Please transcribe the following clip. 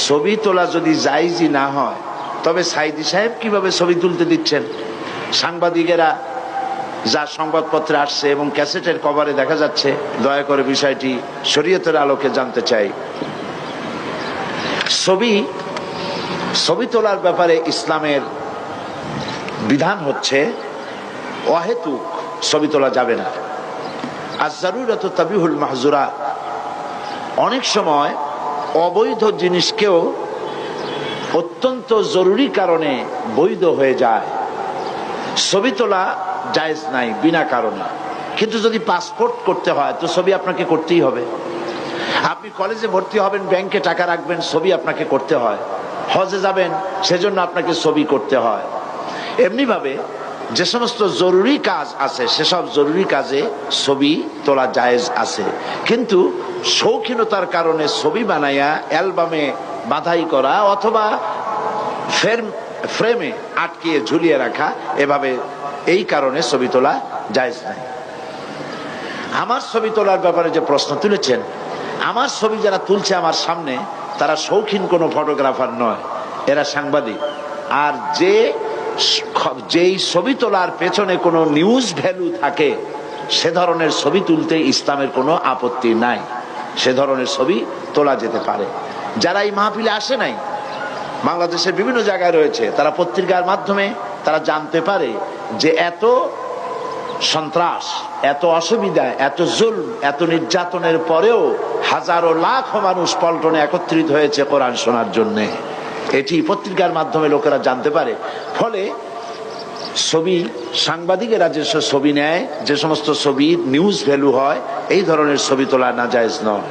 ছবি তোলা যদি জায়েজই না হয়, তবে সাইদি সাহেব কিভাবে ছবি তুলতে দিচ্ছেন? সাংবাদিকেরা যা সংবাদপত্রে আসছে এবং ক্যাসেটের কভারে দেখা যাচ্ছে, দয়া করে বিষয়টি শরীয়তের আলোকে জানতে চাই। ছবি তোলার ব্যাপারে ইসলামের বিধান হচ্ছে অহেতুক ছবি তোলা যাবে না। আয-যারুরাতু তাবিহুল মাহযুরাত। অনেক সময় অবৈধ জিনিসকেও অত্যন্ত জরুরি কারণে বৈধ হয়ে যায়। ছবি তোলা জায়েজ নাই বিনা কারণে, কিন্তু যদি পাসপোর্ট করতে হয় তো ছবি আপনাকে করতেই হবে। আপনি কলেজে ভর্তি হবেন, ব্যাংকে টাকা রাখবেন, ছবি আপনাকে করতে হয়। হজে যাবেন, সেজন্য আপনাকে ছবি করতে হয়। এমনি ভাবে যে সমস্ত জরুরি কাজ আছে, সেসব জরুরি কাজে ছবি তোলা জায়েজ আছে, কিন্তু শৌখিনতার কারণে ছবি বানাইয়া অ্যালবামে বাঁধাই করা অথবা ফ্রেমে আটকিয়ে ঝুলিয়ে রাখা, এভাবে এই কারণে ছবি তোলা জায়েজ নাই। আমার ছবি তোলার ব্যাপারে যে প্রশ্ন তুলেছেন, আমার ছবি যারা তুলছে আমার সামনে, তারা শৌখিন কোনো ফটোগ্রাফার নয়, এরা সাংবাদিক। আর যেই ছবি তোলার পেছনে কোনো নিউজ ভ্যালু থাকে, সে ধরনের ছবি তুলতে ইসলামের কোনো আপত্তি নাই, সে ধরনের ছবি তোলা যেতে পারে। যারা এই মাহফিলে আসে নাই, বাংলাদেশের বিভিন্ন জায়গায় রয়েছে, তারা পত্রিকার মাধ্যমে তারা জানতে পারে যে এত সন্ত্রাস, এত অসুবিধা, এত জুলম, এত নির্যাতনের পরেও হাজারো লাখ মানুষ পল্টনে একত্রিত হয়েছে কোরআন শোনার জন্য। এটি পত্রিকার মাধ্যমে লোকেরা জানতে পারে। ফলে ছবি, সাংবাদিকেরা যে ছবি নেয়, যে সমস্ত ছবি নিউজ ভ্যালু হয়, এই ধরনের ছবি তোলা নাজায়েজ নয়।